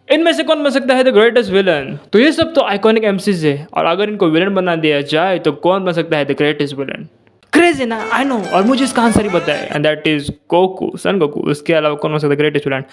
इनमें से कौन बन सकता है द ग्रेटेस्ट विलन? तो ये सब तो आइकॉनिक एमसीज है, और अगर इनको विलन बना दिया जाए तो कौन बन सकता है द ग्रेटेस्ट विलन? क्रेजी ना, आई नो, और मुझे इसका आंसर ही पता है, and that is Goku, Son Goku. उसके अलावा कौन हो सकता है ग्रेटेस्ट विलन?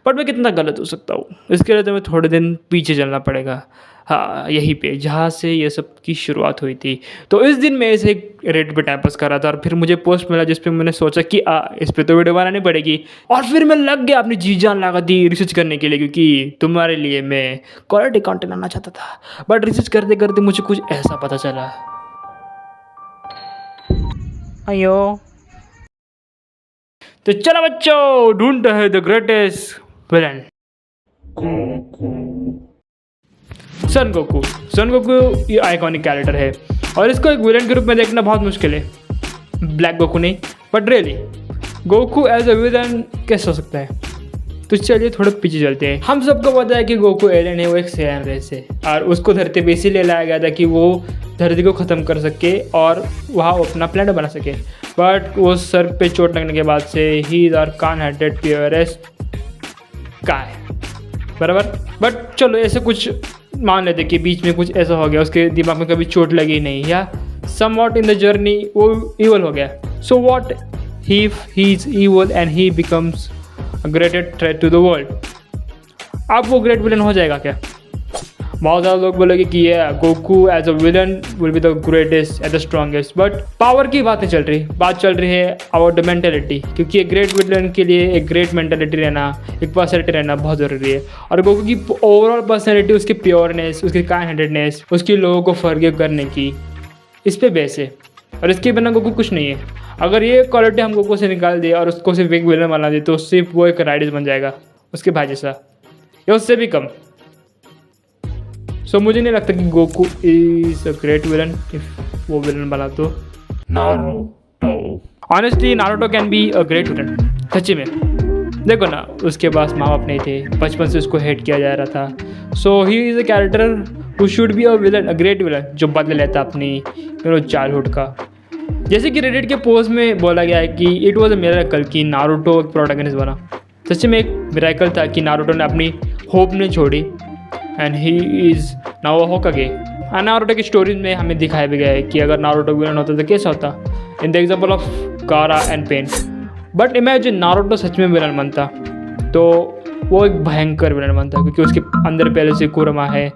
बट मैं कितना गलत हो सकता हूँ, इसके लिए तो मैं थोड़े दिन पीछे चलना पड़ेगा। हाँ, यहीं पे जहाँ से ये सब की शुरुआत हुई थी। तो इस दिन मैं ऐसे रेड पे टाइम पास कर रहा था, और फिर मुझे पोस्ट मिला जिस पे मैंने सोचा कि इस पे तो वीडियो बनानी पड़ेगी, और फिर मैं लग गया अपनी जी जान लगा दी रिसर्च करने के लिए, क्योंकि तुम्हारे लिए मैं क्वालिटी कंटेंट लाना चाहता था। बट रिसर्च करते करते मुझे कुछ ऐसा पता चला। अयो, तो चलो बच्चों, ढूंढते हैं the greatest villain. Son Goku. Son Goku ये आइकॉनिक कैरेक्टर है, और इसको एक विलन के रूप में देखना बहुत मुश्किल है। ब्लैक गोकू नहीं, but really Goku as a villain कैसे हो सकता है? तो चलिए थोड़े पीछे चलते हैं। हम सबको पता है कि गोकू एलियन है, वो एक सैयन रेस है, और उसको धरती पे इसीलिए लाया गया था कि वो धरती को ख़त्म कर सके और वहाँ अपना प्लेनेट बना सके। बट वो सर पे चोट लगने के बाद से ही is our calm headed purest guy, बराबर। बट चलो ऐसे कुछ मान लेते कि बीच में कुछ ऐसा हो गया, उसके दिमाग में कभी चोट लगी नहीं, या somewhat in the journey वो इवल हो गया। So what he is evil and he becomes a greatest threat to the world. अब वो ग्रेट विलन हो जाएगा क्या? बहुत ज़्यादा लोग बोलेंगे कि ये Goku as a villain will be the greatest and the strongest, but power की बात नहीं चल रही, बात चल रही है अबाउट द मेंटेलिटी, क्योंकि एक ग्रेट विलन के लिए एक ग्रेट मेंटेलिटी रहना, एक पर्सनैलिटी रहना बहुत ज़रूरी है। और गोकू की ओवरऑल पर्सनैलिटी, उसकी प्योरनेस, उसकी काइंड हार्टेडनेस, उसकी लोगों को फॉरगिव करने की, इस पे बेस है, और इसके बिना गोकू कुछ नहीं है। अगर ये क्वालिटी हम गोकू से निकाल दिए और उसको सिर्फ एक विलन बना दे, तो सिर्फ वो एक राइडर्स बन जाएगा, उसके भाई जैसा, या उससे भी कम। सो मुझे नहीं लगता कि Goku is a great villain if वो विलन बना तो। Honestly Naruto can be a great villain, सच्ची में। देखो ना, उसके पास माँ बाप नहीं थे, बचपन से उसको हेट किया जा रहा था। So he is a character who should be a villain, a great villain, जो बदले लेता अपनी चाइल्डहुड का। जैसे कि रेडिट के पोस्ट में बोला गया है कि इट वॉज अ मिरेकल कि नारुतो एक प्रोटैगनिस्ट बना। सच्ची में एक मिरेकल था कि नारुतो ने अपनी होप नहीं छोड़ी, and he is now a होकागे। Naruto की स्टोरीज में हमें दिखाया भी गया है कि अगर नारुतो विलन होता तो कैसा होता, in the example of Gaara and Pain. But imagine Naruto सच में विलन बनता तो वो एक भयंकर विलन बनता, क्योंकि उसके अंदर पहले से कुरमा है,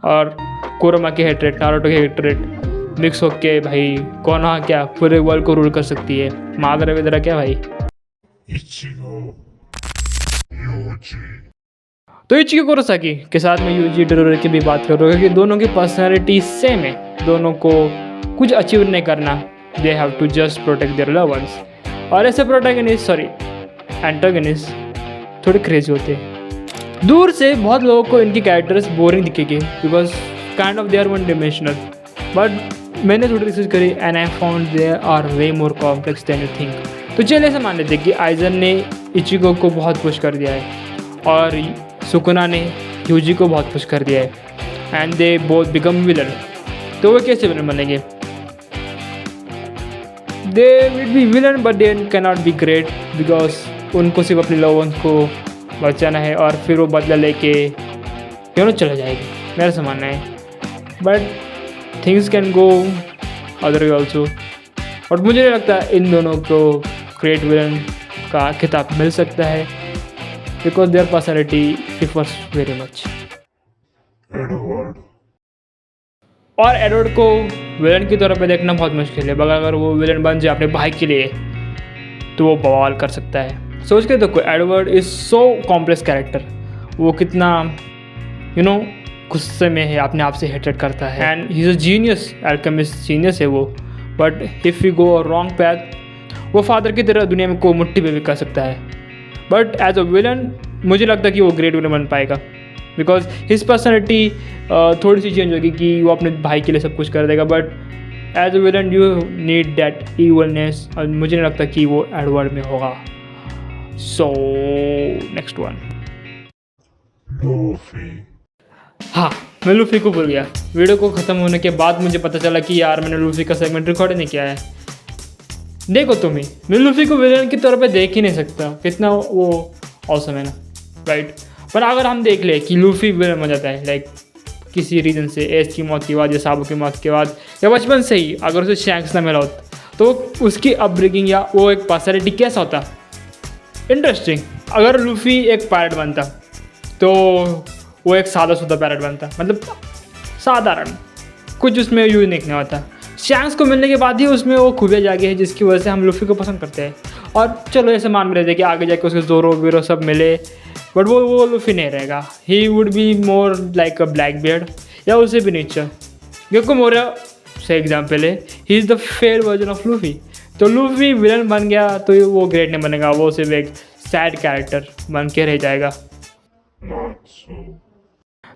और कुरमा के हेट्रेट, नारुतो के हेट्रेट मिक्स होके भाई कोनोहा क्या पूरे वर्ल्ड को रूल कर सकती है। मादर वेदरा क्या भाई। तो इचिको कुरोसाकी के साथ में यूजी इटोडोरा की भी बात कर रहा हूँ, क्योंकि दोनों की पर्सनैलिटी सेम है, दोनों को कुछ अचीव नहीं करना, they have to just protect their love ones. और ऐसे प्रोटैगनिस्ट, सॉरी एंटागनिस्ट, थोड़े क्रेजी होते हैं। दूर से बहुत लोगों को इनकी कैरेक्टर्स बोरिंग दिखेंगे, because kind of they are one dimensional. But मैंने थोड़ी रिसर्च करी and I found they are way more complex than you think. तो चलिए ऐसे मान लेते कि आइजन ने इचिको को बहुत पुश कर दिया है, और सुकुना ने यूजी को बहुत पुश कर दिया है, and they both become villain. तो वो कैसे विलन बनेंगे? They will be villain but they can not be great, because उनको सिर्फ अपने लव वंस को बचाना है, और फिर वो बदला लेके क्यों चला जाएगी, मेरा से मानना है। But things can go other way also. और मुझे नहीं लगता इन दोनों को ग्रेट विलन का खिताब मिल सकता है, because their personality differs very much. और एडवर्ड को विलन की तौर पे देखना बहुत मुश्किल है, मगर अगर वो विलन बन जाए अपने भाई के लिए तो वो बवाल कर सकता है। सोच के देखो, Edward is so complex character, वो कितना गुस्से में है, अपने आप से हेटेड करता है, and he is a genius, alchemist genius है वो। But if you go a wrong path, वो फादर की तरह दुनिया में को मुट्ठी पे भी कर सकता है। बट एज अ विलन मुझे लगता है कि वो ग्रेट विलन बन पाएगा, बिकॉज हिज पर्सनैलिटी थोड़ी सी चेंज होगी कि वो अपने भाई के लिए सब कुछ कर देगा। But as a villain you need that evilness, और मुझे नहीं लगता कि वो एडवर्ड में होगा। सो नेक्स्ट वन, हाँ, मैं लूफी को भूल गया। वीडियो को ख़त्म होने के बाद मुझे पता चला कि यार मैंने लूफी का सेगमेंट रिकॉर्ड नहीं किया है। देखो तुम ही, मैं लूफी को विलन की तौर पे देख ही नहीं सकता, कितना वो ऑसम है ना, राइट। पर अगर हम देख ले कि लूफी विलन बन जाता है लाइक किसी रीज़न से, एस की मौत के बाद या साबो की मौत के बाद या बचपन से ही, अगर उसे शैंक्स ना मिला होता तो उसकी अपब्रिंगिंग या वो एक पर्सनैलिटी कैसा होता। इंटरेस्टिंग। अगर लूफी एक पायलट बनता तो वो एक सादा सुदा पायलट बनता, मतलब साधारण, कुछ उसमें यूनिक नहीं होता। शैंक्स को मिलने के बाद ही उसमें वो खूबियाँ जागी है जिसकी वजह से हम लूफी को पसंद करते हैं। और चलो ऐसे मान भी रहे थे कि आगे जाके उसके जोरो वीरो सब मिले, बट वो लूफी नहीं रहेगा। He would be more like a black beard या उससे भी नीचे। गेको मोरिया से एग्जाम्पल है, he is the fair version of Luffy. तो लूफी विलन बन गया तो वो ग्रेट नहीं बनेगा, वो सिर्फ एक सैड कैरेक्टर बन के रह जाएगा।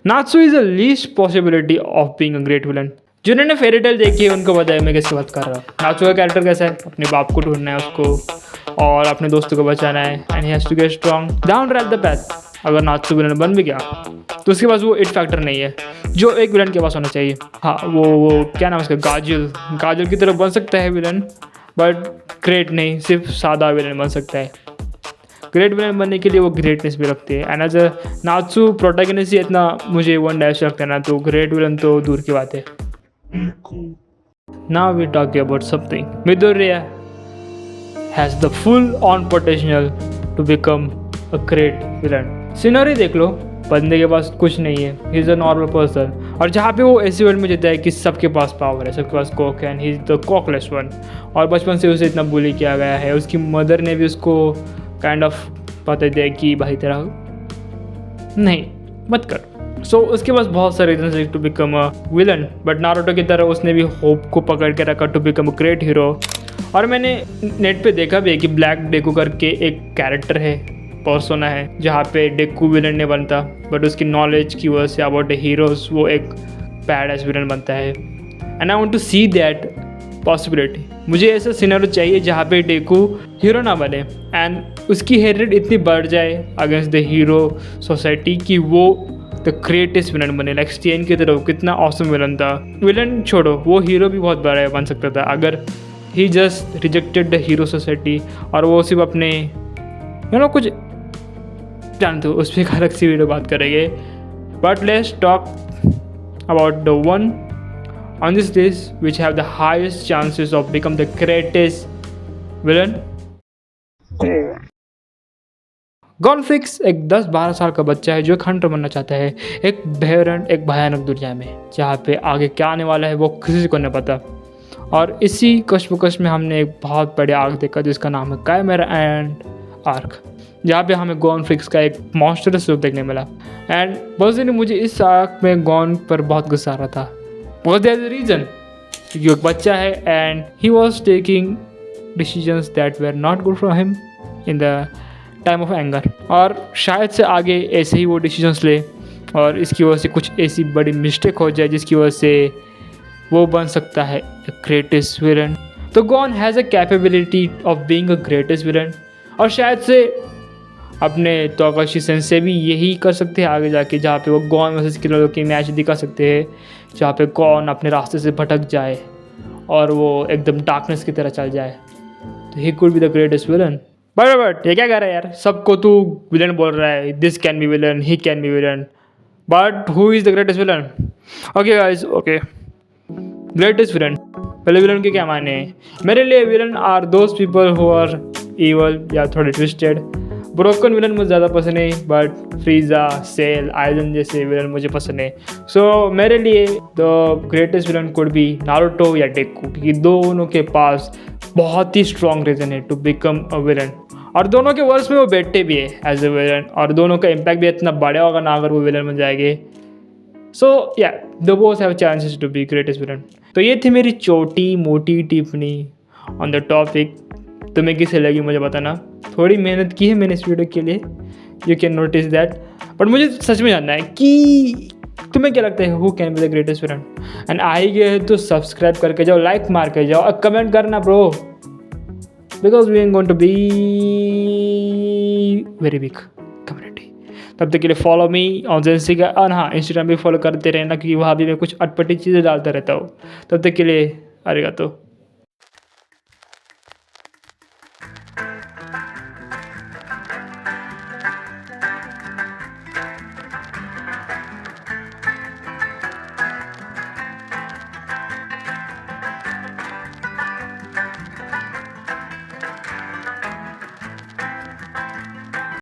Natsu is the least possibility of being a great villain. जिन्होंने फेरी टेल देखी है उनको बताया मैं किसकी बात कर रहा हूँ। नात्सु का कैरेक्टर कैसा है, अपने बाप को ढूंढना है उसको और अपने दोस्तों को बचाना है, and he has to get strong down right the path. अगर नात्सु विलन बन भी गया तो उसके पास वो इट फैक्टर नहीं है जो एक विलन के पास होना चाहिए। हाँ वो क्या नाम है उसका, गाजल की तरफ बन सकता है विलन, बट ग्रेट नहीं, सिर्फ सादा विलन बन सकता है। ग्रेट विलन बनने के लिए वो ग्रेटनेस भी रखते हैं, and as a Natsu protagonist ही इतना मुझे वन डैश लगता है ना, तो ग्रेट विलन तो दूर की बात है। Now we talk about something Midoriya has the full on potential to become a great villain. Scenery देख लो, बंदे के पास कुछ नहीं है, he is a normal person, और जहाँ पे वो ऐसी वर्ल्ड में जीता है कि सबके पास पावर है, सबके पास कॉक है, and he is the quirkless one. और बचपन से उसे इतना बुली किया गया है, उसकी मदर ने भी उसको काइंड ऑफ बता दिया कि भाई तेरा नहीं मत कर। सो उसके पास बहुत सारे रीजन है to become a villain, but Naruto की तरह उसने भी होप को पकड़ के रखा to become a great hero. और मैंने नेट पे देखा भी है कि ब्लैक डेकू करके एक कैरेक्टर है, पर्सोना है, जहाँ पे डेकू विलन नहीं बनता, बट उसकी नॉलेज की वजह से अबाउट द हीरोज वो एक बैड एस विलन बनता है। And I want to see that possibility. मुझे ऐसा सिनेरियो चाहिए जहाँ पे डेकू हीरो ना बने एंड उसकी हेरेट इतनी बढ़ जाए अगेंस्ट द हीरो सोसाइटी कि वो द ग्रेटेस्ट विलन बने, लाइक स्टेन की तरह। कितना ऑसम विलन था। विलन छोड़ो, वो हीरो भी बहुत बड़ा बन सकता था अगर he just rejected the hero society, और वो सिर्फ अपने कुछ जानते हो, उस पर एक अलग सी वीडियो बात करेंगे। But let's talk about the one on this list which have the highest chances of become the greatest villain. गॉनफ्लिक्स एक 10-12 साल का बच्चा है जो एक हंटर बनना चाहता है एक भयानक दुनिया में, जहाँ पे आगे क्या आने वाला है वो किसी को नहीं पता। और इसी कश्मकश में हमने एक बहुत बड़े आर्क देखा जिसका नाम है काइमेरा एंड आर्क, जहाँ पे हमें गॉनफ्लिक्स का एक मॉन्स्टरस रूप देखने मिला। एंड पर्सनली मुझे इस आर्क में गॉन पर बहुत गुस्सा आ रहा था, because there is a reason, क्योंकि एक बच्चा है and he was taking decisions that were not good for him in the time of anger, और शायद से आगे ऐसे ही वो decisions ले और इसकी वजह से कुछ ऐसी बड़ी मिस्टेक हो जाए जिसकी वजह से वो बन सकता है a greatest villain। तो gone has a capability of being a greatest villain, और शायद से अपने तोकाशी सेंसे भी यही कर सकते हैं आगे जाके, जहाँ पे वो गॉन वर्सेस किलर की मैच दिखा सकते हैं, जहाँ पे गॉन अपने रास्ते से भटक जाए और वो एकदम डार्कनेस की तरह चल जाए। तो he could be the greatest villain. But ये क्या कर रहा है यार, सबको तू विलन बोल रहा है, this can be villain, he can be villain, but who is the greatest villain? Okay guys, okay, greatest villain, पहले विलन के क्या माने हैं? मेरे लिए villain are those people who are evil या थोड़े ट्विस्टेड। ब्रोकन विलन मुझे ज़्यादा पसंद है, बट फ्रीजा, सेल, आइजन जैसे विलन मुझे पसंद है। सो मेरे लिए the greatest villain could be Naruto या डेकू, क्योंकि दोनों के पास बहुत ही स्ट्रॉन्ग रीज़न है टू बिकम अ विलन, और दोनों के वर्ड्स में वो बैठते भी है एज अ विलन, और दोनों का इम्पैक्ट भी इतना बड़ा होगा ना अगर वो विलन बन जाएंगे। सो या the both have chances to be greatest villain. तो ये थी मेरी छोटी मोटी टिप्पणी ऑन द टॉपिक। तुम्हें किसे लगी मुझे बताना। थोड़ी मेहनत की है मैंने इस वीडियो के लिए, you can notice that, but मुझे सच में जानना है कि तुम्हें क्या लगता है who can be the greatest villain. And I गए तो सब्सक्राइब करके जाओ, लाइक मार के जाओ और कमेंट करना bro, because we are going to be very big community. तब तक के लिए फॉलो मी ऑन जेंसी का, और हाँ इंस्टाग्राम भी फॉलो करते रहना क्योंकि वहाँ भी मैं कुछ अटपटी चीज़ें डालता रहता हूँ। तब तक के लिए अरिगातो।